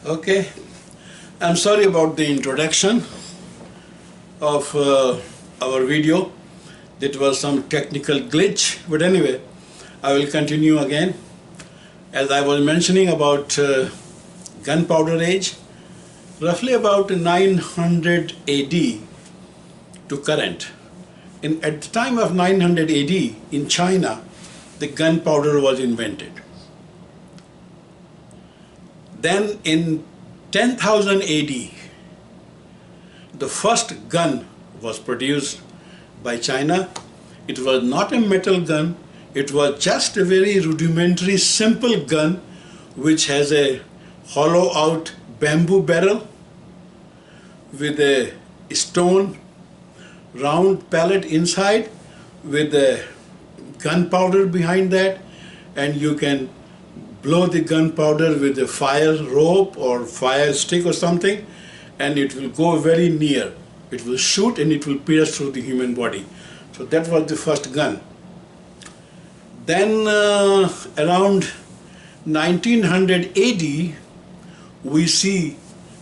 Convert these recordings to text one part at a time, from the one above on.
Okay, I'm sorry about the introduction of our video. It was some technical glitch, but anyway, I will continue again. As I was mentioning about Gunpowder Age, roughly about 900 AD to current. At the time of 900 AD in China, the gunpowder was invented. Then in 10,000 AD, the first gun was produced by China. It was not a metal gun, it was just a very rudimentary, simple gun which has a hollow out bamboo barrel with a stone round pellet inside with a gunpowder behind that, and you can blow the gunpowder with a fire rope or fire stick or something, and it will go very near. It will shoot and it will pierce through the human body. So that was the first gun. Then around 1900 AD, we see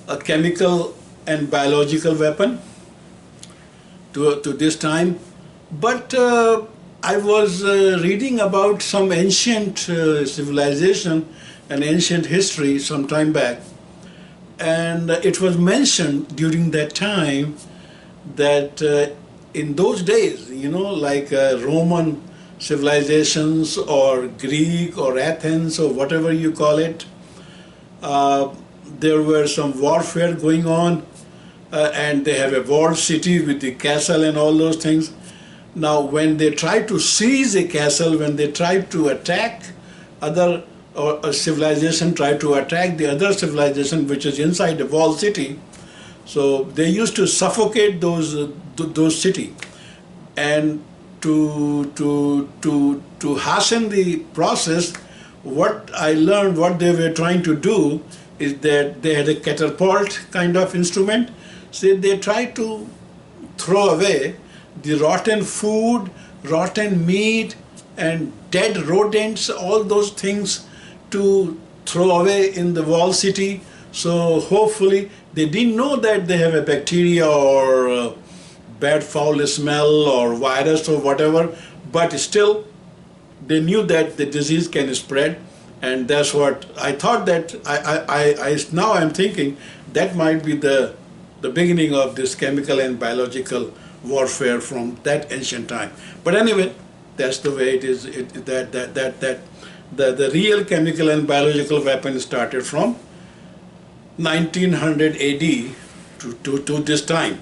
a chemical and biological weapon to this time. But I was reading about some ancient civilization and ancient history some time back, and it was mentioned during that time that in those days, like Roman civilizations or Greek or Athens or whatever you call it, there were some warfare going on, and they have a walled city with the castle and all those things. Now, when they try to seize a castle, when they try to attack other, or a civilization try to attack the other civilization which is inside the walled city, so they used to suffocate those city. And to hasten the process, what I learned, what they were trying to do is that they had a catapult kind of instrument. So they tried to throw away the rotten food, rotten meat, and dead rodents, all those things to throw away in the wall city. So hopefully they didn't know that they have a bacteria or bad foul smell or virus or whatever, but still they knew that the disease can spread. And that's what I thought, that now I'm thinking that might be the beginning of this chemical and biological warfare from that ancient time. But anyway, that's the way it is. The real chemical and biological weapon started from 1900 AD to this time.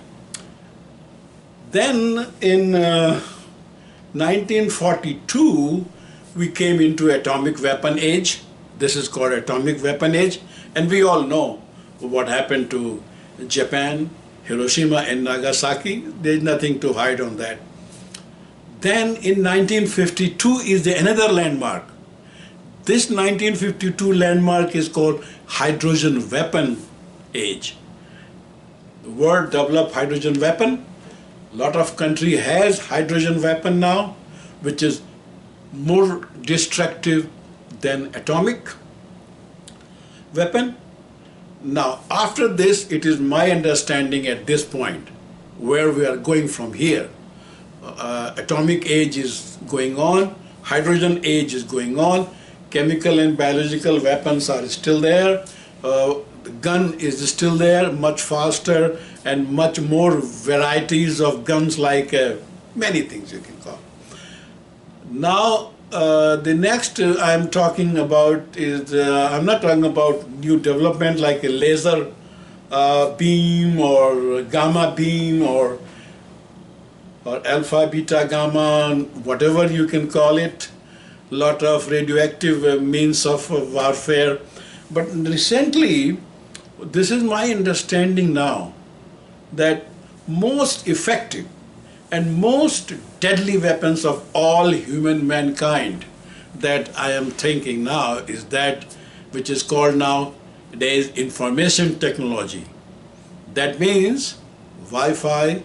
Then in 1942, we came into atomic weapon age. This is called atomic weapon age, and we all know what happened to Japan, Hiroshima and Nagasaki. There's nothing to hide on that. Then in 1952 is another landmark. This 1952 landmark is called hydrogen weapon age. The world developed hydrogen weapon. A lot of country has hydrogen weapon now, which is more destructive than atomic weapon. Now, after this, it is my understanding at this point where we are going from here. Atomic age is going on, hydrogen age is going on, chemical and biological weapons are still there, the gun is still there, much faster and much more varieties of guns, like many things you can call. Now, the next I'm talking about is, I'm not talking about new development like a laser beam or gamma beam or alpha, beta, gamma, whatever you can call it, lot of radioactive means of warfare. But recently, this is my understanding now, that most effective and most deadly weapons of all human mankind that I am thinking now is that which is called nowadays information technology. That means Wi-Fi,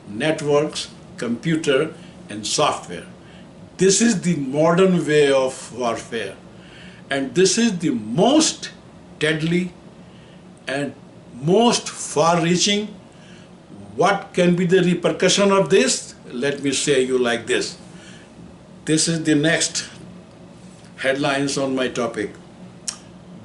networks, computer and software. This is the modern way of warfare, and this is the most deadly and most far-reaching. What can be the repercussion of this? Let me say you like this. This is the next headlines on my topic.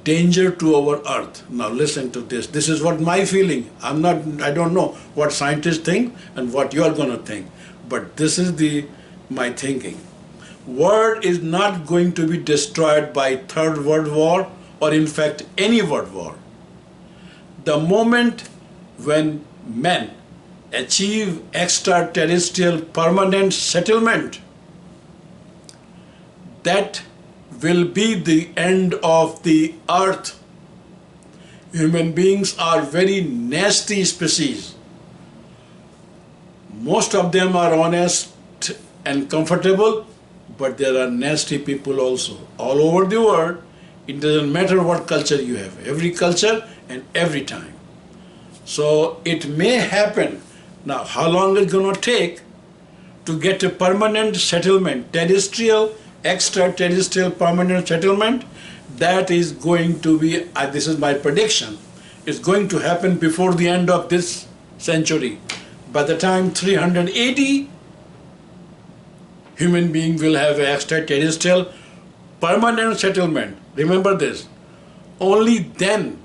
Danger to our earth. Now listen to this. This is what my feeling. I don't know what scientists think and what you are going to think. But this is my thinking. World is not going to be destroyed by Third World War or in fact any world war. The moment when men achieve extraterrestrial permanent settlement, that will be the end of the earth. Human beings are very nasty species. Most of them are honest and comfortable, but there are nasty people also. All over the world, it doesn't matter what culture you have. Every culture and every time. So it may happen. Now, how long is it going to take to get a permanent settlement, extraterrestrial permanent settlement? That is going to be, this is my prediction, it's going to happen before the end of this century. By the time 380, human being will have an extraterrestrial permanent settlement. Remember this. Only then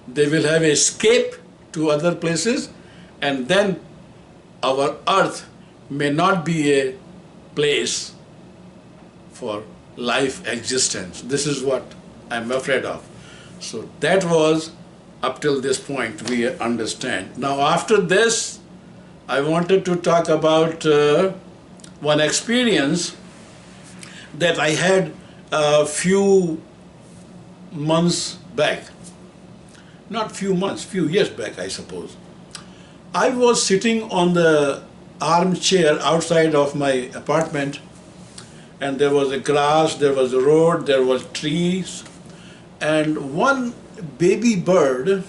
they will have escape to other places, and then our earth may not be a place for life existence. This is what I'm afraid of. So that was up till this point we understand. Now after this, I wanted to talk about one experience that I had a few months back. Not few months, few years back, I suppose. I was sitting on the armchair outside of my apartment, and there was a grass, there was a road, there was trees, and one baby bird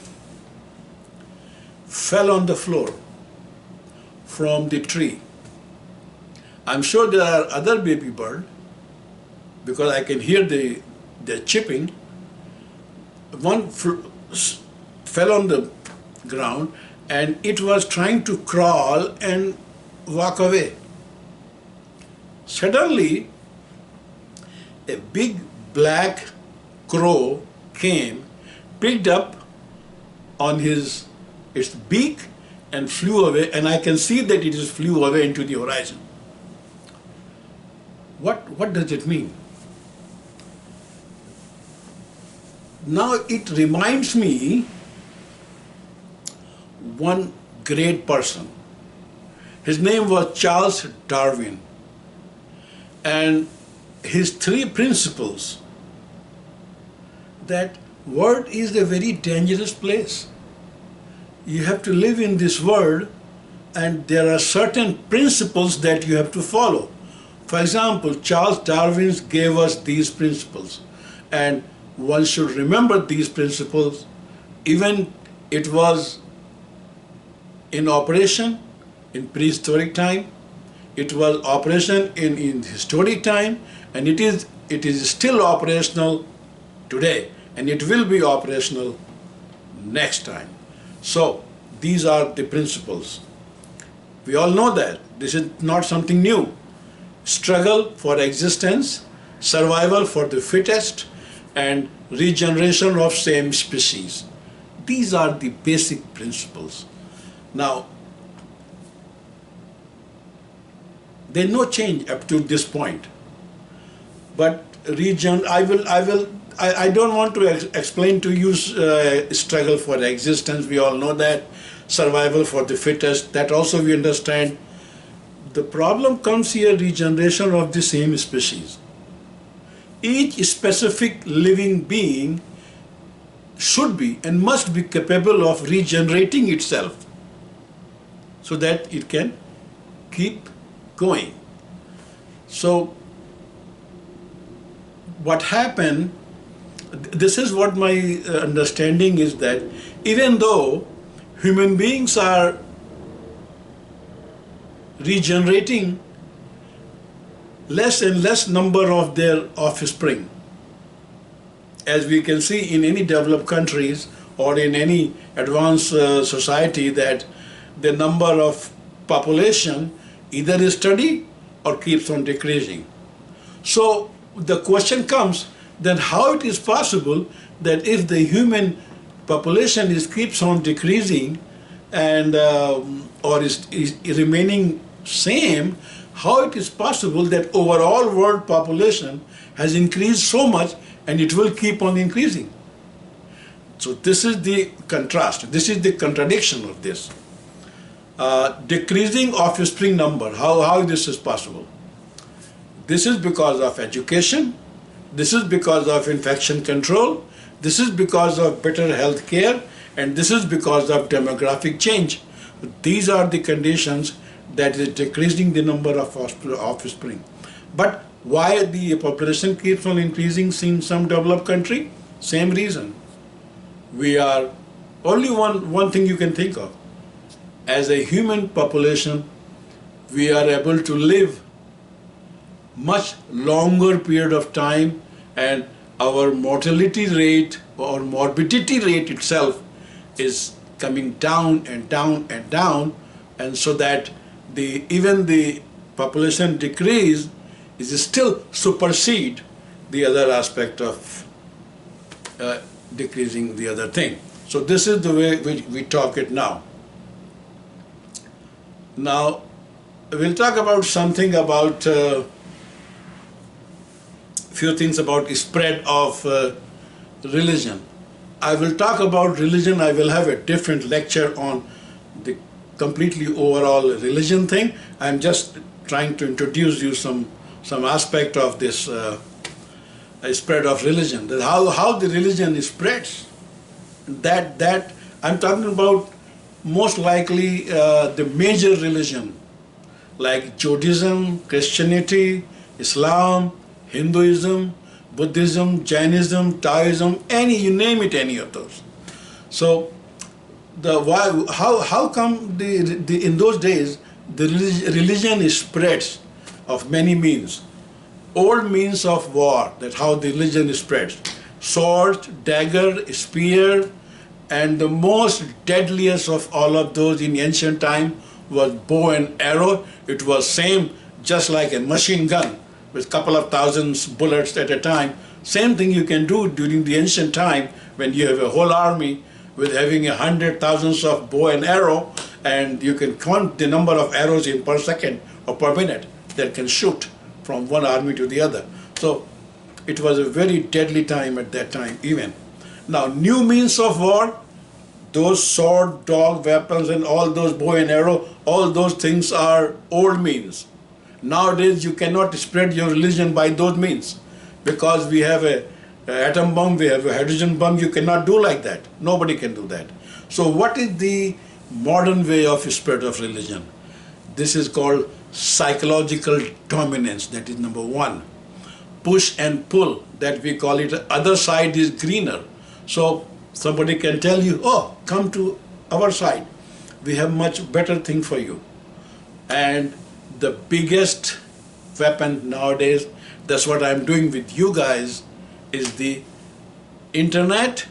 fell on the floor from the tree. I'm sure there are other baby birds because I can hear the chipping. One fell on the ground and it was trying to crawl and walk away. Suddenly, a big black crow came, picked up on its beak and flew away, and I can see that it just flew away into the horizon. What does it mean? Now it reminds me one great person. His name was Charles Darwin, and his 3 principles that world is a very dangerous place. You have to live in this world, and there are certain principles that you have to follow. For example, Charles Darwin gave us these principles, and one should remember these principles even it was in operation in prehistoric time, it was operation in historic time, and it is still operational today, and it will be operational next time. So these are the principles. We all know that this is not something new. Struggle for existence, survival for the fittest, and regeneration of same species. These are the basic principles. Now, there's no change up to this point. But I don't want to explain to you struggle for existence. We all know that. Survival for the fittest, that also we understand. The problem comes here, regeneration of the same species. Each specific living being should be and must be capable of regenerating itself so that it can keep going. So what happened, this is what my understanding is, that even though human beings are regenerating less and less number of their offspring, as we can see in any developed countries or in any advanced society, that the number of population either is steady or keeps on decreasing. So the question comes, then how it is possible that if the human population keeps on decreasing and or is remaining same, how it is possible that overall world population has increased so much and it will keep on increasing? So this is the contrast, this is the contradiction of this. Decreasing offspring number, how this is possible? This is because of education, this is because of infection control, this is because of better health care, and this is because of demographic change. These are the conditions that is decreasing the number of offspring. But why the population keeps on increasing in some developed country? Same reason. We are, only one thing you can think of. As a human population, we are able to live much longer period of time, and our mortality rate or morbidity rate itself is coming down and down and down, and so that even the population decrease is still supersede the other aspect of decreasing the other thing. So this is the way we talk it now. Now we'll talk about something about few things about spread of religion. I will talk about religion. I will have a different lecture on the completely overall religion thing. I'm just trying to introduce you some aspect of this spread of religion. That how the religion spreads. That I'm talking about most likely the major religion like Judaism, Christianity, Islam, Hinduism, Buddhism, Jainism, Taoism, you name it, any of those. So how come in those days the religion spreads of many means? Old means of war, that how the religion spreads. Sword, dagger, spear, and the most deadliest of all of those in ancient time was bow and arrow. It was same just like a machine gun with a couple of thousands bullets at a time. Same thing you can do during the ancient time when you have a whole army with having 100,000 of bow and arrow, and you can count the number of arrows in per second or per minute that can shoot from one army to the other. So it was a very deadly time at that time even. Now new means of war, those sword, dog, weapons and all those bow and arrow, all those things are old means. Nowadays you cannot spread your religion by those means because we have a atom bomb, we have a hydrogen bomb. You cannot do like that. Nobody can do that. So what is the modern way of spread of religion? This is called psychological dominance. That is number one. Push and pull, that we call it, other side is greener. So somebody can tell you, oh, come to our side. We have much better thing for you. And the biggest weapon nowadays, that's what I'm doing with you guys, is the internet,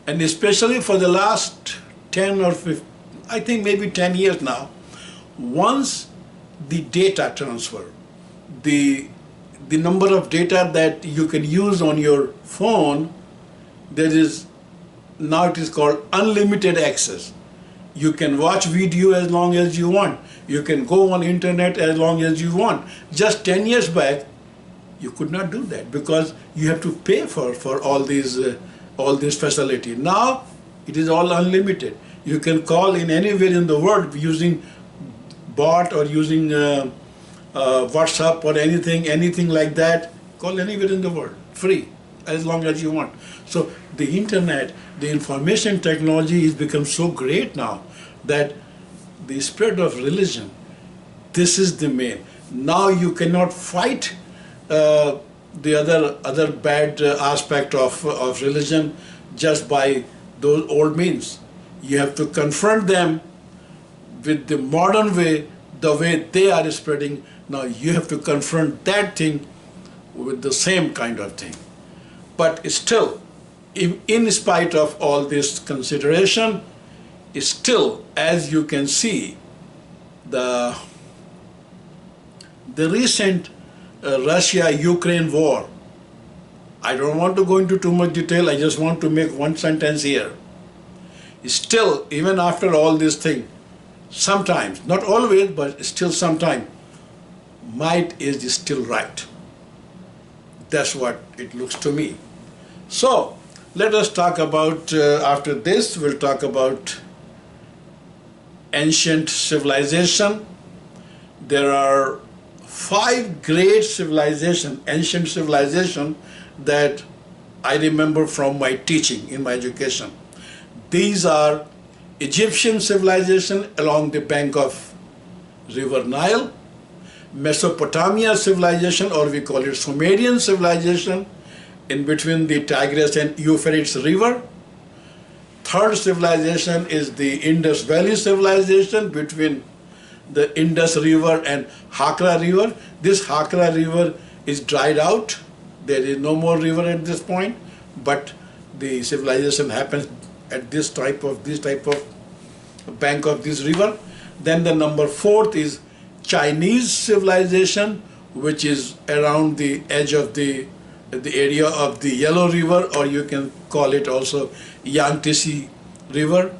and especially for the last 10 or 15, I think maybe 10 years now, once the data transfer, the number of data that you can use on your phone, there is, now it is called unlimited access. You can watch video as long as you want. You can go on internet as long as you want. Just 10 years back, you could not do that because you have to pay for all these facility. Now it is all unlimited. You can call in anywhere in the world using bot or using WhatsApp or anything like that. Call anywhere in the world, free, as long as you want. So the internet, the information technology has become so great now that the spread of religion, this is the main. Now you cannot fight the other bad aspect of religion just by those old means. You have to confront them with the modern way, the way they are spreading. Now you have to confront that thing with the same kind of thing. But still, in spite of all this consideration, still, as you can see, the recent Russia-Ukraine war, I don't want to go into too much detail, I just want to make one sentence here. Still, even after all this thing, sometimes, not always, but still sometimes, might is still right. That's what it looks to me. So, let us talk about, after this, we'll talk about ancient civilization. There are 5 great civilization, ancient civilization, that I remember from my teaching in my education. These are Egyptian civilization along the bank of River Nile, Mesopotamia civilization, or we call it Sumerian civilization, in between the Tigris and Euphrates River. Third civilization is the Indus Valley civilization between the Indus River and Hakra River. This Hakra River is dried out. There is no more river at this point, but the civilization happens at this type of bank of this river. Then the number 4th is Chinese civilization, which is around the edge of the area of the Yellow River, or you can call it also Yangtze River.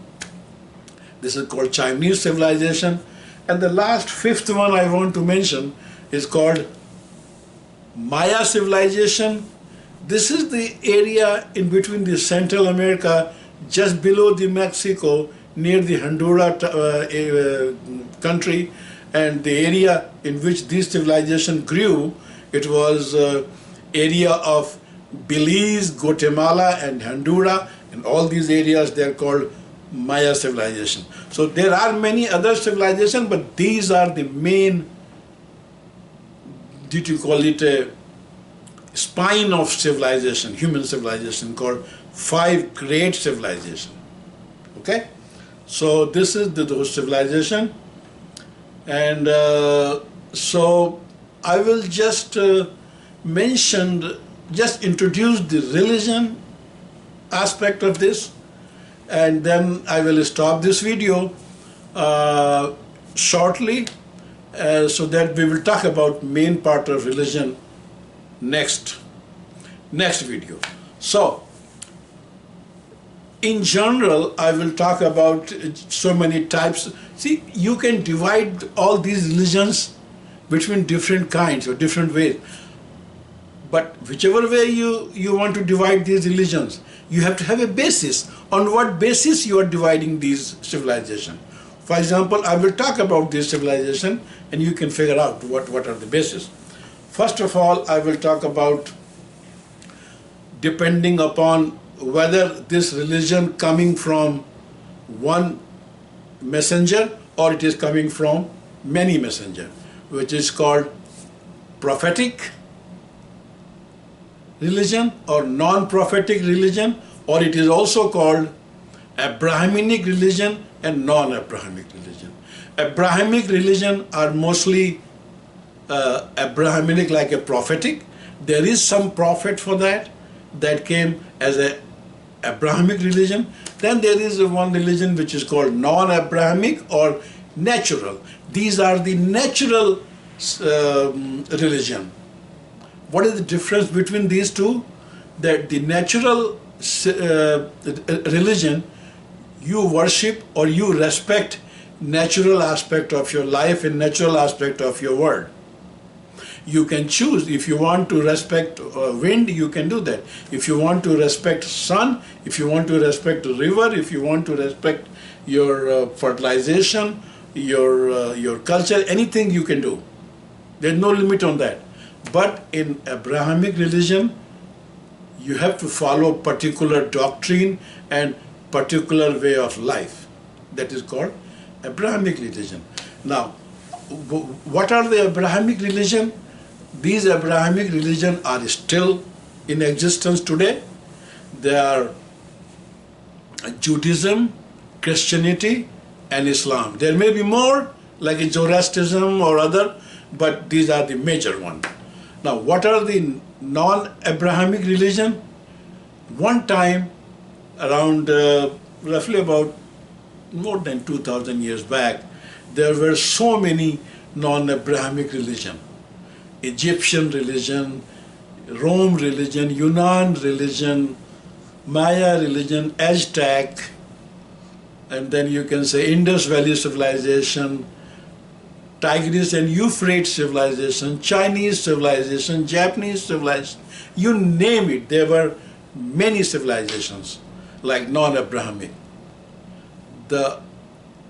This is called Chinese civilization. And the last 5th one I want to mention is called Maya civilization. This is the area in between the Central America, just below the Mexico, near the Honduras country, and the area in which this civilization grew, it was area of Belize, Guatemala, and Honduras, and all these areas they are called Maya civilization. So there are many other civilizations, but these are the main, did you call it a spine of civilization, human civilization, called 5 great civilization. Okay, so this is those civilization, and so I will just introduce the religion aspect of this, and then I will stop this video shortly, so that we will talk about main part of religion next video. So in general, I will talk about so many types. See, you can divide all these religions between different kinds or different ways. But whichever way you want to divide these religions, you have to have a basis. On what basis you are dividing these civilizations? For example, I will talk about this civilization and you can figure out what are the bases. First of all, I will talk about, depending upon whether this religion coming from one messenger or it is coming from many messengers, which is called prophetic religion or non-prophetic religion, or it is also called Abrahamic religion and non-Abrahamic religion. Abrahamic religion are mostly Abrahamic, like a prophetic. There is some prophet for that came as a Abrahamic religion. Then there is one religion which is called non-Abrahamic or natural. These are the natural religion. What is the difference between these two? That the natural religion, you worship or you respect natural aspect of your life and natural aspect of your world. You can choose. If you want to respect wind, you can do that. If you want to respect sun, if you want to respect river, if you want to respect your fertilization, your culture, anything you can do. There's no limit on that. But in Abrahamic religion, you have to follow particular doctrine and particular way of life. That is called Abrahamic religion. Now, what are the Abrahamic religion? These Abrahamic religion are still in existence today. They are Judaism, Christianity, and Islam. There may be more, like Zoroastrianism or other, but these are the major ones. Now, what are the non-Abrahamic religion? One time, around roughly about more than 2000 years back, there were so many non-Abrahamic religion. Egyptian religion, Rome religion, Yunnan religion, Maya religion, Aztec, and then you can say Indus Valley civilization, Tigris and Euphrates civilization, Chinese civilization, Japanese civilization, you name it. There were many civilizations like non-Abrahamic. The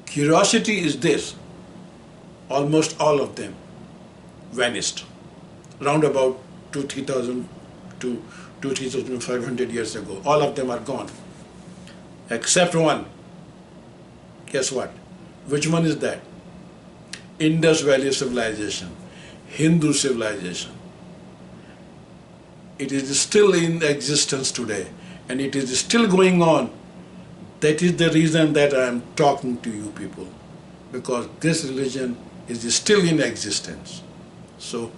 curiosity is this: almost all of them vanished round about 2000 to 2500 years ago. All of them are gone except one. Guess what? Which one is that? Indus Valley civilization, Hindu civilization. It is still in existence today, and it is still going on. That is the reason that I am talking to you people, because this religion is still in existence. So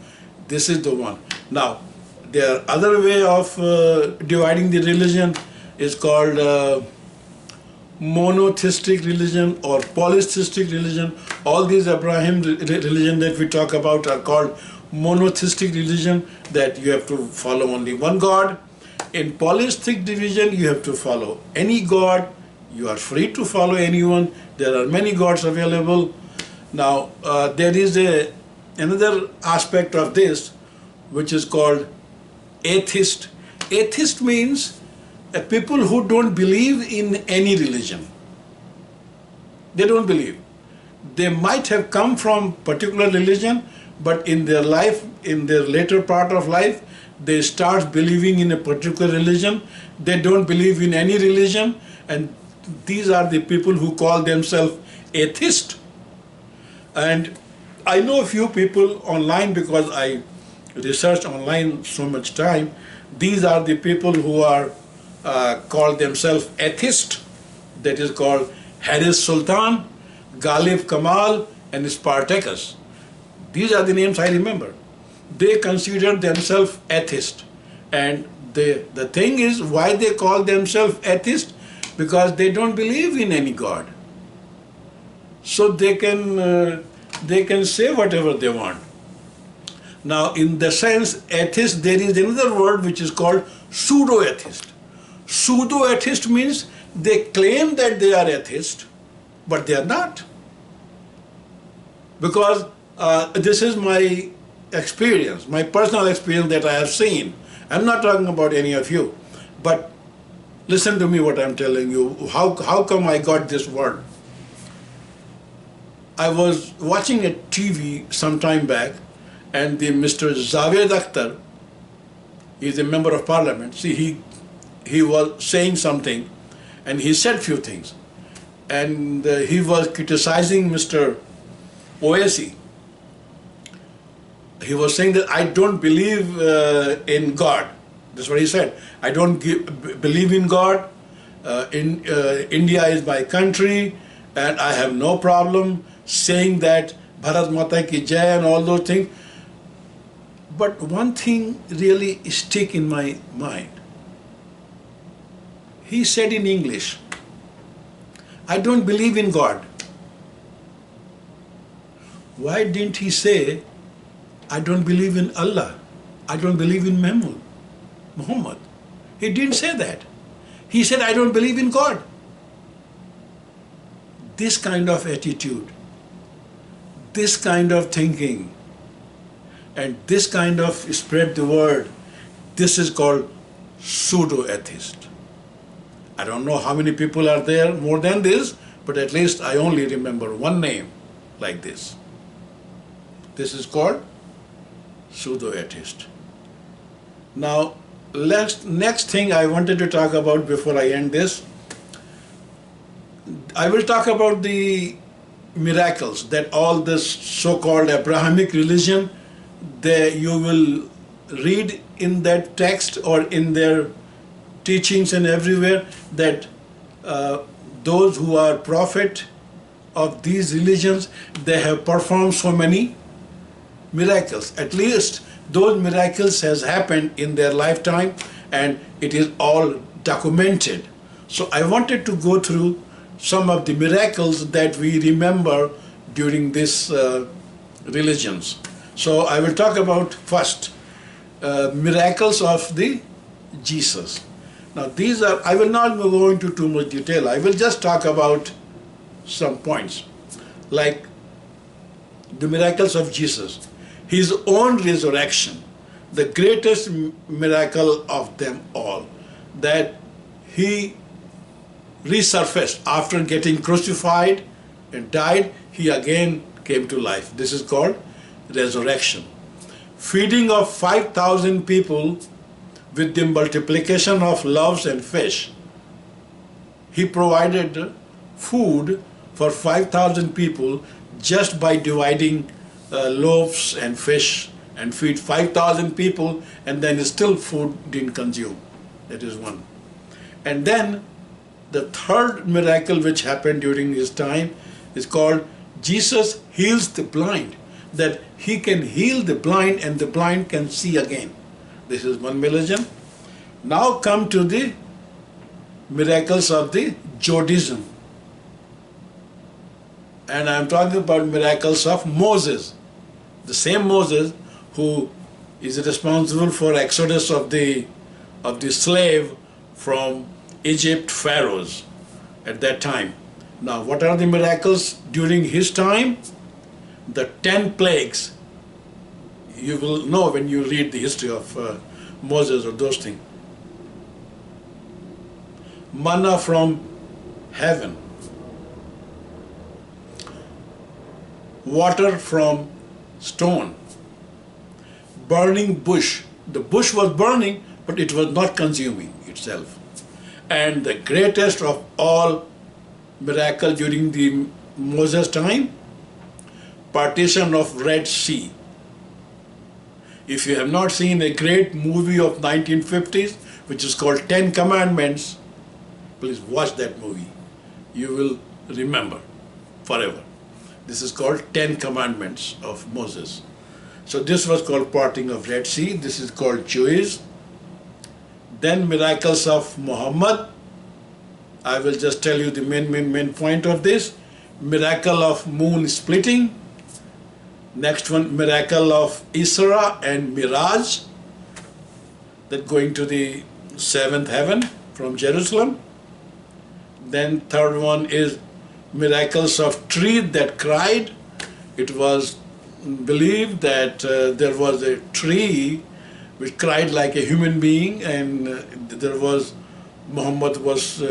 this is the one. Now, there are other way of dividing the religion is called monotheistic religion or polytheistic religion. All these Abraham religion that we talk about are called monotheistic religion, that you have to follow only one God. In polytheistic religion, you have to follow any God. You are free to follow anyone. There are many gods available. Now, there is another aspect of this which is called atheist. Atheist means people who don't believe in any religion. They don't believe. They might have come from particular religion, but in their life, in their later part of life, they start believing in a particular religion. They don't believe in any religion, and these are the people who call themselves atheist. And I know a few people online, because I research online so much time. These are the people who are called themselves atheist. That is called Haris Sultan, Ghalib Kamal, and Spartacus. These are the names I remember. They consider themselves atheist. And the thing is, why they call themselves atheist? Because they don't believe in any God. So they can say whatever they want. Now, in the sense atheist, there is another word which is called pseudo-atheist. Pseudo-atheist means they claim that they are atheist, but they are not. Because this is my experience, my personal experience that I have seen. I'm not talking about any of you, but listen to me what I'm telling you. How come I got this word? I was watching a TV some time back, and the Mr. Javed Akhtar, he's a member of parliament. See, he was saying something, and he said few things, and he was criticizing Mr. Owaisi. He was saying that I don't believe in God. That's what he said. I don't believe in God. India is my country, and I have no problem saying that Bharat Mata ki Jai and all those things. But one thing really stick in my mind. He said in English, I don't believe in God. Why didn't he say, I don't believe in Allah, I don't believe in Muhammad? He didn't say that. He said, I don't believe in God. This kind of attitude, this kind of thinking, and this kind of spread the word, this is called pseudo-atheist. I don't know how many people are there more than this, but at least I only remember one name like this. This is called pseudo-atheist. Now, next thing I wanted to talk about before I end this, I will talk about the miracles that all this so-called Abrahamic religion, you will read in that text or in their teachings and everywhere that those who are prophet of these religions, they have performed so many miracles. At least those miracles has happened in their lifetime, and it is all documented. So I wanted to go through some of the miracles that we remember during this religions. So I will talk about first miracles of the Jesus. Now these are, I will not go into too much detail. I will just talk about some points, like the miracles of Jesus, his own resurrection, the greatest miracle of them all, that he resurfaced after getting crucified and died. He again came to life. This is called resurrection. Feeding of 5,000 people with the multiplication of loaves and fish. He provided food for 5,000 people just by dividing loaves and fish, and feed 5,000 people, and then still food didn't consume. That is one. And then the third miracle which happened during his time is called Jesus heals the blind, that he can heal the blind and the blind can see again. This is one religion. Now come to the miracles of the Judaism. And I am talking about miracles of Moses. The same Moses who is responsible for exodus of the slave from Egypt pharaohs at that time. Now what are the miracles during his time? The 10 plagues. You will know when you read the history of Moses or those things. Manna from heaven. Water from stone. Burning bush. The bush was burning, but it was not consuming itself. And the greatest of all miracle during the Moses time, partition of Red Sea. If you have not seen a great movie of 1950s, which is called 10 Commandments, please watch that movie. You will remember forever. This is called 10 Commandments of Moses. So this was called parting of Red Sea. This is called Jewish. Then miracles of Muhammad. I will just tell you the main point of this. Miracle of moon splitting. Next one, miracle of Isra and Miraj, that going to the seventh heaven from Jerusalem. Then third one is miracles of tree that cried. It was believed that there was a tree which cried like a human being, and there was Muhammad was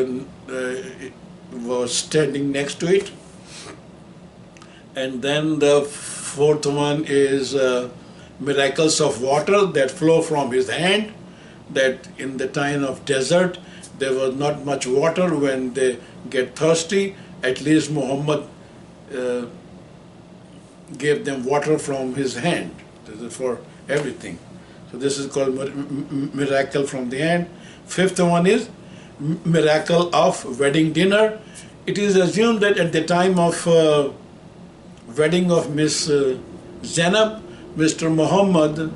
standing next to it. And then the fourth one is miracles of water that flow from his hand, that in the time of desert there was not much water. When they get thirsty, at least Muhammad gave them water from his hand. This is for everything. So this is called miracle from the hand. Fifth one is miracle of wedding dinner. It is assumed that at the time of wedding of Miss Zainab, Mr. Muhammad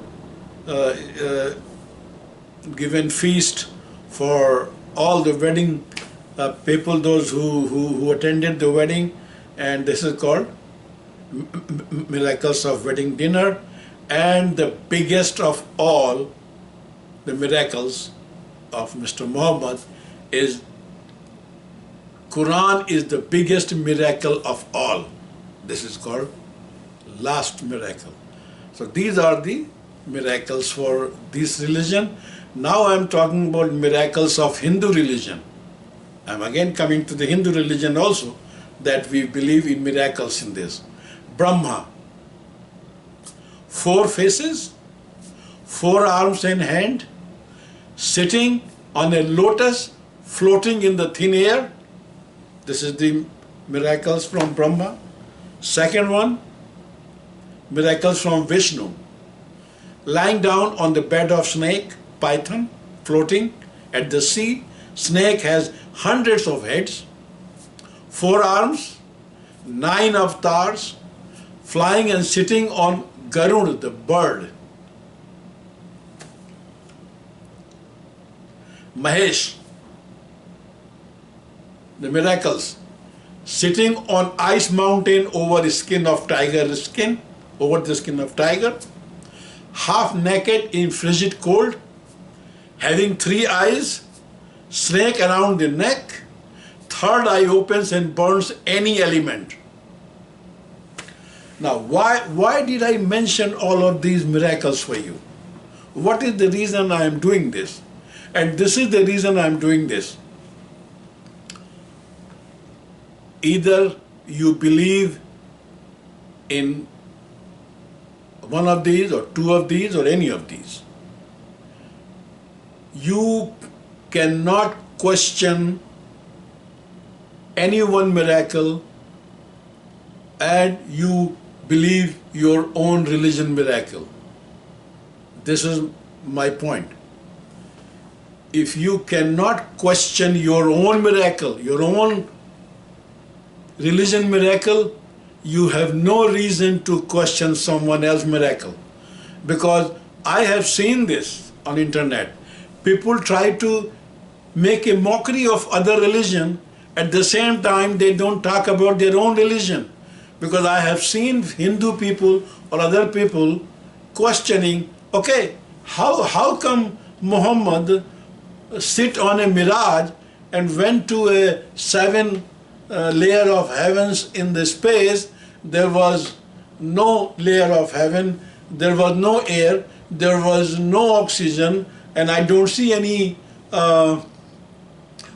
given feast for all the wedding people, those who attended the wedding, and this is called miracles of wedding dinner. And the biggest of all the miracles of Mr. Muhammad is Quran is the biggest miracle of all. This is called last miracle. So these are the miracles for this religion. Now I am talking about miracles of Hindu religion. I am again coming to the Hindu religion also, that we believe in miracles in this. Brahma, 4 faces, 4 arms and hand, sitting on a lotus, floating in the thin air. This is the miracles from Brahma. Second one, miracles from Vishnu, lying down on the bed of snake, python, floating at the sea. Snake has hundreds of heads, 4 arms, 9 avatars, flying and sitting on Garud, the bird. Mahesh, the miracles. Sitting on ice mountain over the skin of tiger skin, over the skin of tiger, half naked in frigid cold, having 3 eyes, snake around the neck, third eye opens and burns any element. Now, why did I mention all of these miracles for you? What is the reason I am doing this? And this is the reason I am doing this. Either you believe in one of these or 2 of these or any of these. You cannot question any one miracle and you believe your own religion miracle. This is my point. If you cannot question your own miracle, your own religion miracle, you have no reason to question someone else's miracle. Because I have seen this on internet. People try to make a mockery of other religion, at the same time they don't talk about their own religion. Because I have seen Hindu people or other people questioning, okay, how come Muhammad sit on a mirage and went to a 7 layer of heavens in the space? There was no layer of heaven, there was no air, there was no oxygen, and I don't see any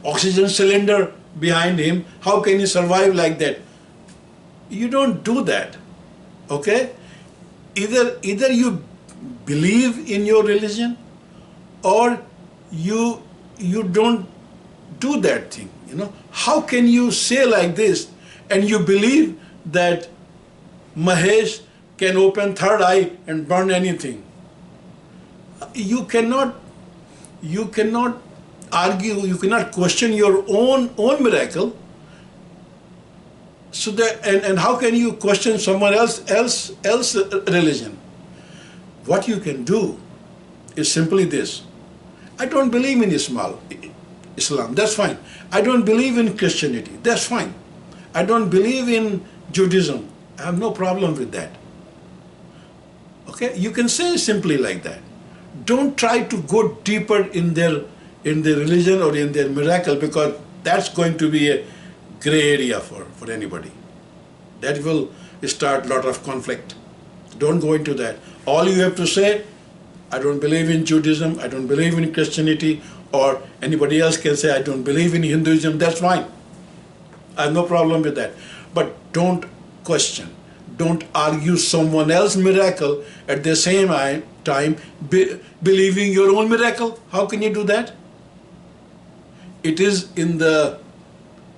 oxygen cylinder behind him. How can he survive like that? You don't do that, okay? Either you believe in your religion or you don't do that thing. You know, how can you say like this and you believe that Mahesh can open third eye and burn anything? You cannot argue, you cannot question your own miracle. So that and how can you question someone else religion? What you can do is simply this. I don't believe in Islam, that's fine. I don't believe in Christianity, that's fine. I don't believe in Judaism, I have no problem with that. Okay, you can say simply like that. Don't try to go deeper in their religion or in their miracle, because that's going to be a gray area for anybody. That will start a lot of conflict. Don't go into that. All you have to say, I don't believe in Judaism, I don't believe in Christianity, or anybody else can say, I don't believe in Hinduism, that's fine. I have no problem with that. But don't question, don't argue someone else's miracle at the same time believing your own miracle. How can you do that? It is in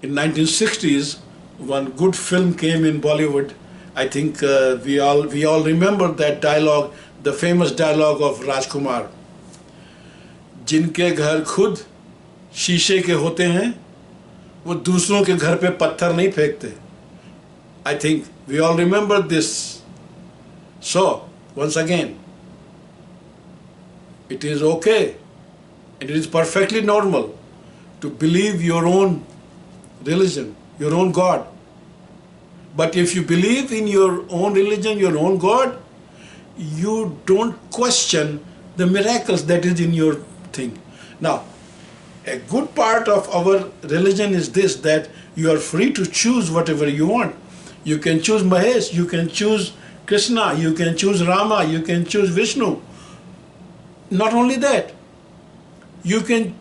1960s, one good film came in Bollywood. I think we all remember that dialogue, the famous dialogue of Rajkumar. जिनके घर खुद शीशे के होते हैं, वो दूसरों के घर पे पत्थर नहीं फेंकते. I think we all remember this. So, once again, it is okay and it is perfectly normal to believe your own religion, your own God. But if you believe in your own religion, your own God, you don't question the miracles that is in your thing. Now, a good part of our religion is this, that you are free to choose whatever you want. You can choose Mahesh, you can choose Krishna, you can choose Rama, you can choose Vishnu. Not only that, you can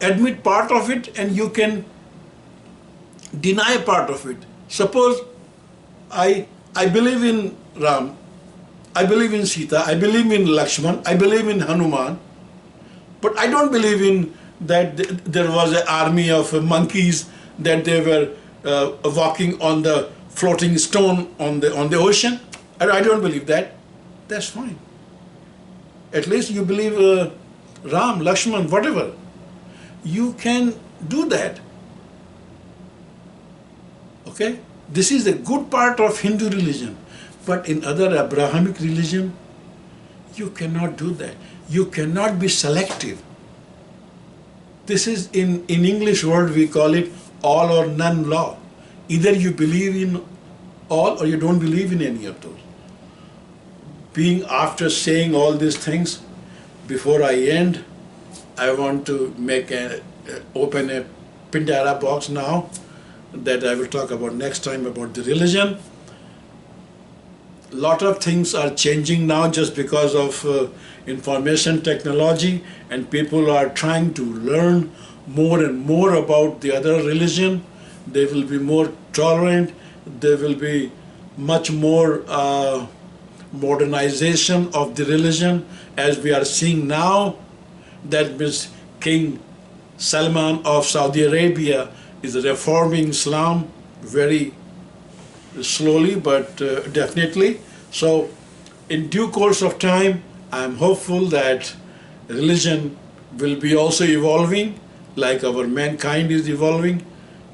admit part of it and you can deny part of it. Suppose I believe in Ram, I believe in Sita, I believe in Lakshman, I believe in Hanuman, but I don't believe in that there was an army of monkeys, that they were walking on the floating stone on the ocean. I don't believe that. That's fine. At least you believe Ram, Lakshman, whatever. You can do that. Okay? This is a good part of Hindu religion. But in other Abrahamic religion, you cannot do that. You cannot be selective. This is in English word we call it all or none law. Either you believe in all or you don't believe in any of those. Being after saying all these things, before I end, I want to open a Pandora box now that I will talk about next time about the religion. Lot of things are changing now just because of information technology, and people are trying to learn more and more about the other religion. They will be more tolerant. There will be much more modernization of the religion, as we are seeing now that King Salman of Saudi Arabia is reforming Islam very slowly but definitely. So in due course of time, I am hopeful that religion will be also evolving like our mankind is evolving,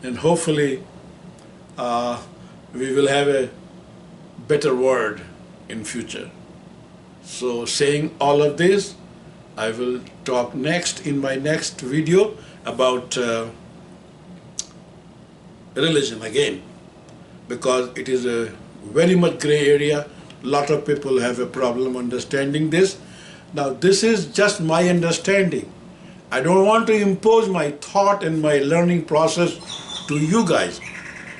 and hopefully we will have a better world in future. So saying all of this, I will talk next in my next video about religion again, because it is a very much gray area. Lot of people have a problem understanding this. Now this is just my understanding. I don't want to impose my thought and my learning process to you guys.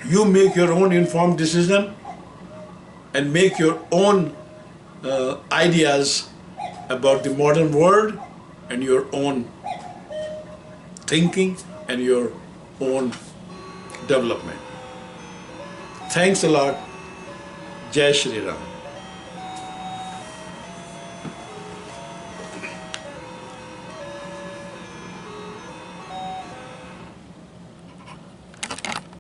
You make your own informed decision and make your own ideas about the modern world and your own thinking and your own development. Thanks a lot. Jai Shri Ram.